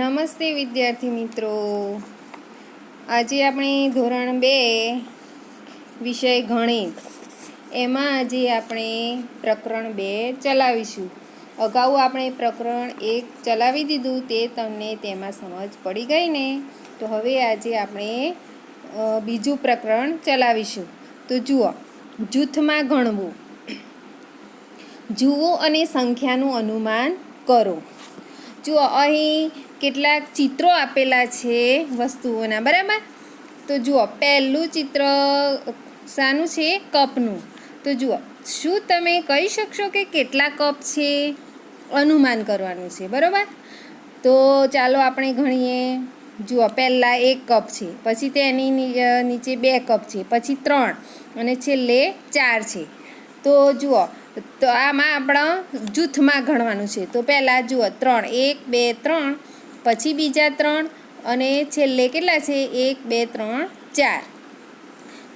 નમસ્તે વિદ્યાર્થી મિત્રો, આજે આપણે ધોરણ 2 વિષય ગણિત એમાં આજે આપણે પ્રકરણ 2 ચલાવીશું. અગાઉ આપણે પ્રકરણ 1 ચલાવી દીધું, તે તમને તેમાં સમજ પડી ગઈ ને? તો હવે આજે આપણે બીજું પ્રકરણ ચલાવીશું. તો જુઓ, જૂથમાં ગણવું. જુઓ અને સંખ્યાનું અનુમાન કરો. જુઓ, અહીં કેટલાક ચિત્રો આપેલા છે વસ્તુઓના, બરાબર? તો જુઓ, પહેલું ચિત્ર શાનું છે? કપનું. તો જુઓ, શું તમે કહી શકશો કે કેટલા કપ છે? અનુમાન કરવાનું છે, બરાબર? તો ચાલો આપણે ગણીએ. જુઓ, પહેલાં 1 કપ છે, પછી તેની નીચે 2 કપ છે, પછી 3 અને છેલ્લે 4 છે. તો જુઓ, તો આમાં આપણા જૂથમાં ગણવાનું છે. તો પહેલાં જુઓ 3, 1 2 3, પછી બીજા 3 અને છેલ્લે કેટલા છે? 1 2 3 4.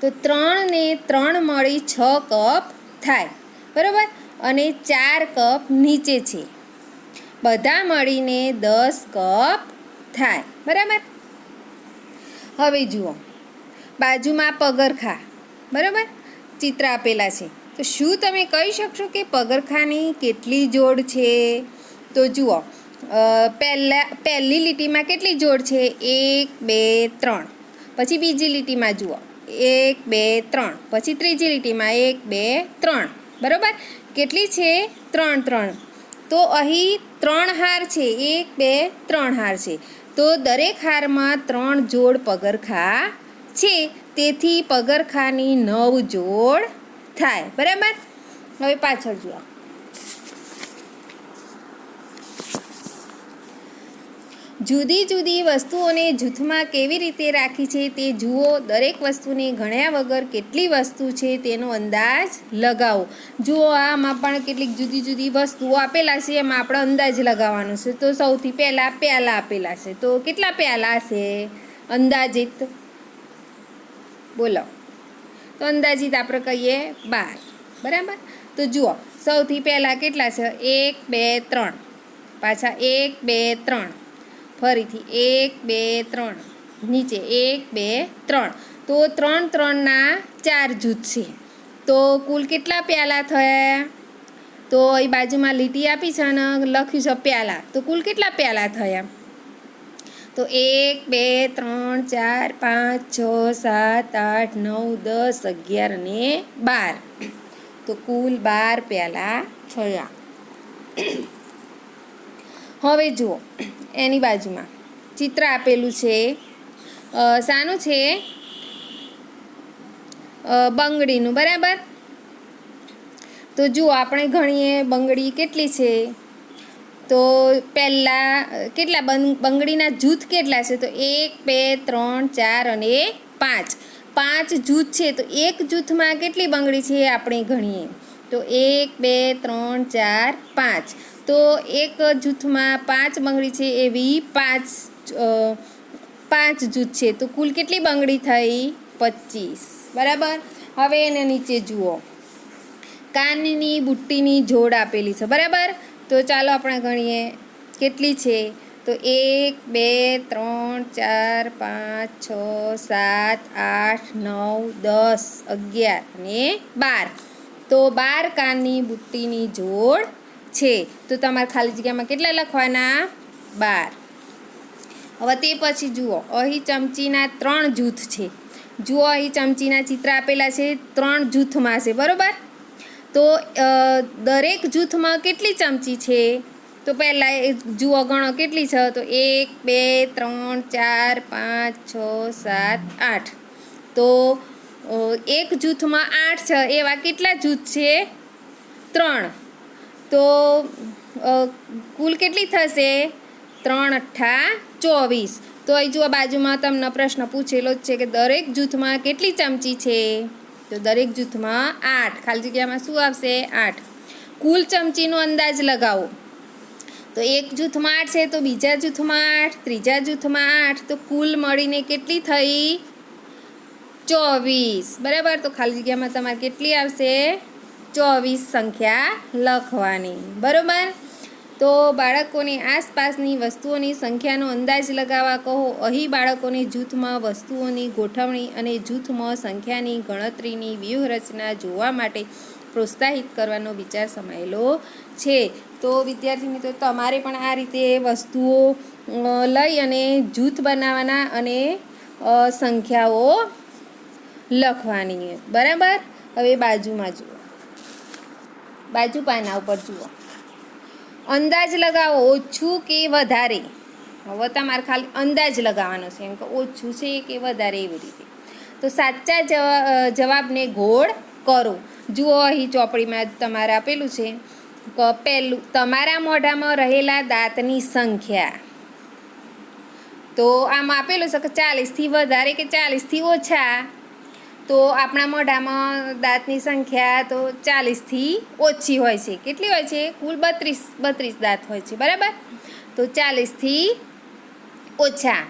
તો 3 ને 3 મળી 6 કપ થાય, બરાબર? અને 4 કપ નીચે છે, બધા મળીને 10 કપ થાય, બરાબર? હવે જુઓ, બાજુમાં પગરખાં, બરાબર, ચિત્ર આપેલા છે. તો શું તમે કહી શકશો કે પગરખાંની કેટલી જોડ છે? તો જુઓ, પહેલી લીટીમાં કેટલી જોડ છે? 1 2 3. પછી બીજી લીટીમાં જુઓ 1 2 3. પછી ત્રીજી લીટીમાં 1 2 3, બરાબર? કેટલી છે? 3 3. તો અહીં 3 હાર છે, 1 2 3 હાર છે. તો દરેક હારમાં 3 જોડ પગરખાં છે, તેથી પગરખાંની 9 જોડ થાય, બરાબર? હવે પાછળ જુઓ. જુદી જુદી વસ્તુઓને જૂથમાં કેવી રીતે રાખી છે તે જુઓ. દરેક વસ્તુને ગણ્યા વગર કેટલી વસ્તુ છે તેનો અંદાજ લગાવો. જુઓ, આમાં પણ કેટલીક જુદી જુદી વસ્તુઓ આપેલા છે, એમાં આપણે અંદાજ લગાવવાનો છે. તો સૌથી પહેલાં પ્યાલા આપેલા છે. તો કેટલા પ્યાલા છે અંદાજિત? બોલો. તો અંદાજિત આપણે કહીએ 12, બરાબર? તો જુઓ, સૌથી પહેલાં કેટલા છે? 1 2 3, પાછા 1 2 3, ફરીથી 1 2 3, નીચે 1 2 3. તો 3 3ના 4 જૂથ છે. તો કુલ કેટલા પ્યાલા થયા? તો એ બાજુમાં લીટી આપી છે અને લખ્યું છે પ્યાલા. તો કુલ કેટલા પ્યાલા થયા? તો 1 2 3 4 5 6 7 8 9 10 11 અને 12. તો કુલ 12 પ્યાલા થયા. હવે જુઓ, એની બાજુમાં ચિત્ર આપેલું છે. શાનું છે? બંગડીનું, બરાબર? તો જુઓ, આપણે ગણીએ બંગડી કેટલી છે. તો પહેલાં કેટલા બંગડીના જૂથ કેટલા છે? તો 1 2 3 4 અને 5. 5 જૂથ છે. તો એક જૂથમાં કેટલી બંગડી છે આપણે ગણીએ. તો 1 2 3 4 5. તો એક જૂથમાં 5 બંગડી છે, એવી 5 જૂથ છે. તો કુલ કેટલી બંગડી થઈ? 25, બરાબર? હવે એને નીચે જુઓ, કાનની બુટ્ટીની જોડ આપેલી છે, બરાબર? તો ચાલો આપણે ગણીએ કેટલી છે. તો 1 2 3 4 5 6 7 8 9 10 11 અને 12. તો 12 કાનની બુટ્ટીની જોડ છે. તો તમારે ખાલી જગ્યામાં કેટલા લખવાના? 12. હવે તે પછી જુઓ, અહીં ચમચીના 3 જૂથ છે. જુઓ, અહીં ચમચીના ચિત્ર આપેલા છે, 3 જૂથમાં છે, બરાબર? તો દરેક જૂથમાં કેટલી ચમચી છે? તો પહેલાં જુઓ, ગણો કેટલી છે. તો 1 2 3 4 5 6 7 8. તો એક જૂથમાં 8 છે, એવા કેટલા જૂથ છે? 3. તો કુલ કેટલી થશે? 3 8 24. તો અહીં જુઓ, બાજુમાં તમને પ્રશ્ન પૂછેલો જ છે કે દરેક જૂથમાં કેટલી ચમચી છે? તો દરેક જૂથમાં 8. ખાલી જગ્યામાં શું આવશે? 8. કુલ ચમચીનો અંદાજ લગાવો. તો એક જૂથમાં 8 છે, તો બીજા જૂથમાં 8, ત્રીજા જૂથમાં 8. તો કુલ મળીને કેટલી થઈ? 24, બરાબર? તો ખાલી જગ્યામાં તમારે કેટલી આવશે? 24 સંખ્યા લખવાની, બરાબર? તો બાળકોને આસપાસની વસ્તુઓની સંખ્યાનો અંદાજ લગાવવા કહો. અહીં બાળકોને જૂથમાં વસ્તુઓની ગોઠવણી અને જૂથમાં સંખ્યાની ગણતરીની વ્યૂહરચના જોવા માટે પ્રોત્સાહિત કરવાનો વિચાર સમાયેલો છે. તો વિદ્યાર્થી મિત્રો, તમારે પણ આ રીતે વસ્તુઓ લઈ અને જૂથ બનાવવાના અને સંખ્યાઓ લખવાની. બરાબર. હવે બાજુમાં જુઓ, બાજુ પાના ઉપર જુઓ. અંદાજ લગાવો, ઓછું કે વધારે. હવે તમારે ખાલી અંદાજ લગાવવાનો છે, એમ કે ઓછું છે કે વધારે, એવી રીતે. તો સાચા જવાબને ગોળ કરો. જુઓ, અહીં ચોપડીમાં તમારે આપેલું છે કે પહેલું, તમારા મોઢામાં રહેલા દાંતની સંખ્યા. તો આમાં આપેલું છે કે 40થી વધારે કે 40થી ઓછા. તો આપણા મોઢામાં દાંતની સંખ્યા તો 40થી ઓછી હોય છે. કેટલી હોય છે? કુલ 32 દાંત હોય છે. બરાબર. તો 40થી ઓછા.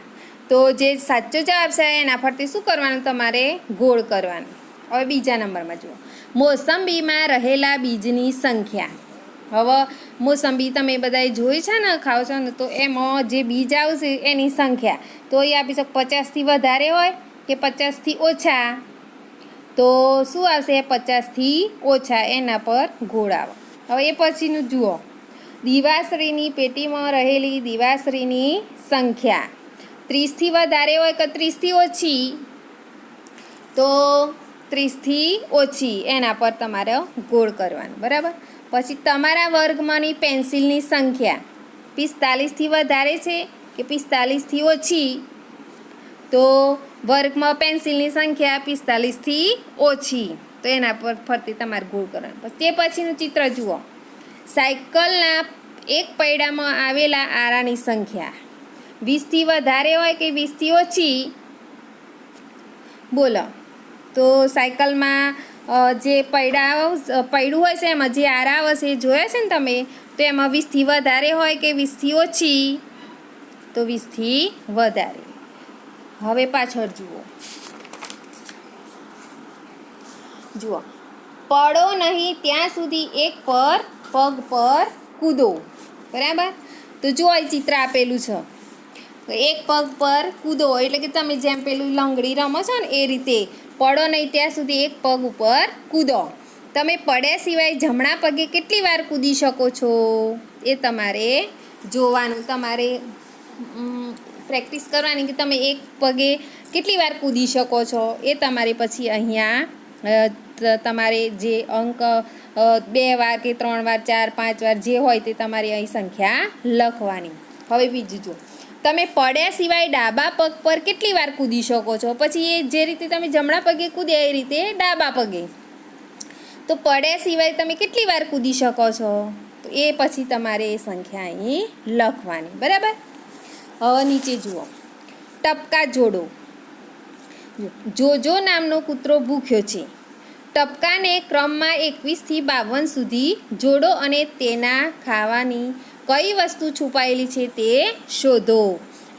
તો જે સાચો જવાબ છે એના ફરતે શું કરવાનું? તમારે ગોળ કરવાનું. હવે બીજા નંબરમાં જુઓ, મોસંબીમાં રહેલા બીજની સંખ્યા. હવે મોસંબી તમે બધાએ જોઈ છે ને, ખાઓ છો ને, તો એમાં જે બીજ આવશે એની સંખ્યા તો એ આપી શકે 50થી વધારે હોય કે 50થી ઓછા. તો શું આવશે? 50થી ઓછા. એના પર ગોળ આવે. હવે એ પછીનું જુઓ, દિવાસળીની પેટીમાં રહેલી દિવાસળીની સંખ્યા 30થી વધારે હોય કે 30થી ઓછી? તો 30થી ઓછી. એના પર તમારે ગોળ કરવાનું. બરાબર. પછી તમારા વર્ગમાંની પેન્સિલની સંખ્યા 45થી વધારે છે કે 45થી ઓછી? તો વર્ગમાં પેન્સિલની સંખ્યા 45થી ઓછી. તો એના પર ફરતી તમારે ગોળ કરવાનું. તે પછીનું ચિત્ર જુઓ, સાયકલના એક પૈડામાં આવેલા આરાની સંખ્યા 20થી વધારે હોય કે 20થી ઓછી? બોલો. તો સાયકલમાં જે પૈડું હોય છે એમાં જે આરા આવશે એ જોયા છે ને તમે? તો એમાં 20થી વધારે હોય કે 20થી ઓછી? તો 20થી વધારે. હવે પાછળ જુઓ, પડો નહીં ત્યાં સુધી એક પગ પર કૂદો. બરાબર. તો જો અહીં ચિત્ર આપેલું છે, એક પગ પર કૂદો એટલે કે તમે જેમ પેલું લંગડી રમો છો ને એ રીતે પડો નહીં ત્યાં સુધી એક પગ ઉપર કૂદો. તમે પડ્યા સિવાય જમણા પગે કેટલી વાર કૂદી શકો છો એ તમારે જોવાનું. તમારે પ્રેક્ટિસ કરવાની કે તમે એક પગે કેટલી વાર કૂદી શકો છો. એ તમારે પછી અહીંયા તમારે જે અંક 2 વાર કે 3 વાર 4 5 વાર જે હોય તે તમારે અહીં સંખ્યા લખવાની. હવે બીજું જુઓ, તમે પડ્યા સિવાય ડાબા પગ પર કેટલી વાર કૂદી શકો છો. પછી એ જે રીતે તમે જમણા પગે કૂદ્યા એ રીતે ડાબા પગે. તો પડ્યા સિવાય તમે કેટલી વાર કૂદી શકો છો? તો એ પછી તમારે એ સંખ્યા અહીં લખવાની. બરાબર. હવે નીચે જુઓ, ટપકા જોડો. જોજો નામનો કૂતરો ભૂખ્યો છે. ટપકાને ક્રમમાં 21થી 52 સુધી જોડો અને તેના ખાવાની કઈ વસ્તુ છુપાયેલી છે તે શોધો.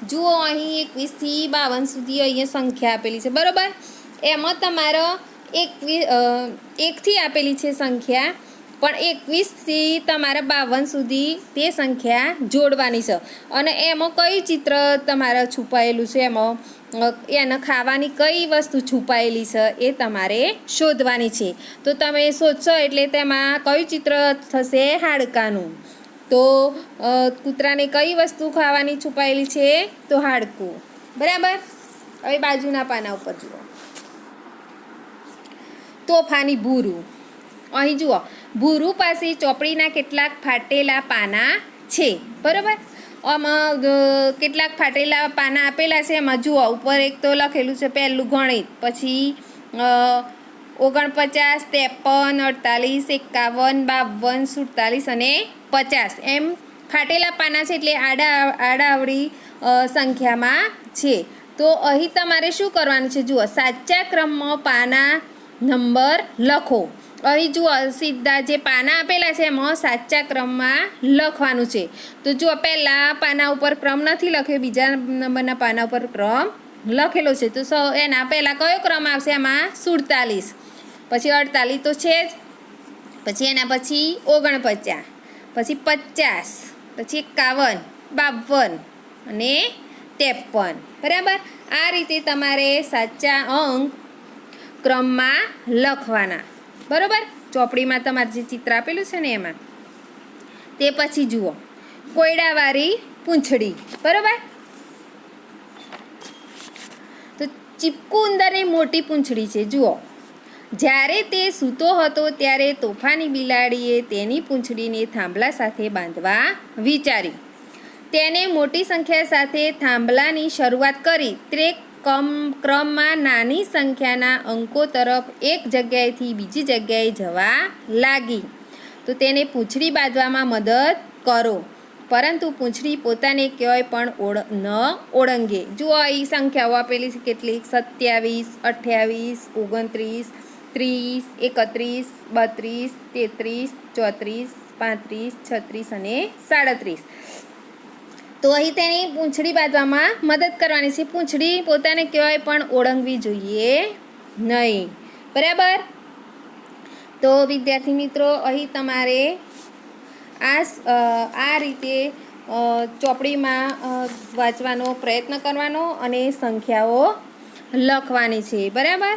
જુઓ, અહીં 21થી 52 સુધી અહીંયા સંખ્યા આપેલી છે. બરાબર. એમાં તમારો 1થી આપેલી છે સંખ્યા, પણ 21થી તમારા 52 સુધી તે સંખ્યા જોડવાની છે. અને એમાં કયું ચિત્ર તમારે છુપાયેલું છે, એમાં એને ખાવાની કઈ વસ્તુ છુપાયેલી છે એ તમારે શોધવાની છે. તો તમે શોધશો એટલે તેમાં કયું ચિત્ર થશે? હાડકાનું. તો કૂતરાને કઈ વસ્તુ ખાવાની છુપાયેલી છે? તો હાડકું. બરાબર. હવે બાજુના પાના ઉપર જુઓ, તોફાની ભૂરું. અહીં જુઓ, ભૂરું પાસે ચોપડીના કેટલાક ફાટેલા પાના છે. બરાબર. આમાં કેટલાક ફાટેલા પાના આપેલા છે. એમાં જુઓ, ઉપર એક તો લખેલું છે પહેલું ગણિત, પછી 49, 53, 48, 51, 52, 47 અને 50 એમ ફાટેલા પાના છે. એટલે આડાઅવળી સંખ્યામાં છે. તો અહીં તમારે શું કરવાનું છે? જુઓ, સાચા ક્રમમાં પાના નંબર લખો. અહીં જુઓ, સીધા જે પાના આપેલા છે એમાં સાચા ક્રમમાં લખવાનું છે. તો જુઓ, પહેલાં પાના ઉપર ક્રમ નથી લખ્યો, બીજા નંબરના પાના ઉપર ક્રમ લખેલો છે. તો એના પહેલાં કયો ક્રમ આવશે? એમાં 47, પછી 48 તો છે જ, પછી એના પછી 49, પછી 50, પછી 51, 52 અને 53. બરાબર. આ રીતે તમારે સાચા અંક ક્રમમાં લખવાના. બરાબર. ચોપડીમાં તમારે જે ચિત્ર આપેલું છે ને એમાં. તે પછી જુઓ કોયડાવાળી પૂંછડી. બરાબર. તો ચીપકુ ઉંદરની મોટી પૂંછડી છે. જુઓ, જ્યારે તે સૂતો હતો ત્યારે તોફાની બિલાડીએ તેની પૂંછડીને થાંભલા સાથે બાંધવા વિચાર્યું. તેને મોટી સંખ્યા સાથે થાંભલાની શરૂઆત કરી. તે ક્રમમાં નાની સંખ્યાના અંકો તરફ એક જગ્યાએથી બીજી જગ્યાએ જવા લાગી. તો તેને પૂંછડી બાંધવામાં મદદ કરો, પરંતુ પૂંછડી પોતાને ક્યાંય પણ ન ઓળંગે. જુઓ, અહીં સંખ્યાઓ આપેલી છે કેટલીક: 27, 28, 29, 30, 31, 32, 33, 34, 35, 36 અને 37. તો અહીં તેની પૂંછડી બાંધવામાં મદદ કરવાની છે. પૂંછડી પોતાને ક્યાંય પણ ઓળંગવી જોઈએ નહીં. બરાબર. તો વિદ્યાર્થી મિત્રો, અહીં તમારે આ રીતે ચોપડીમાં વાંચવાનો પ્રયત્ન કરવાનો અને સંખ્યાઓ લખવાની છે. બરાબર.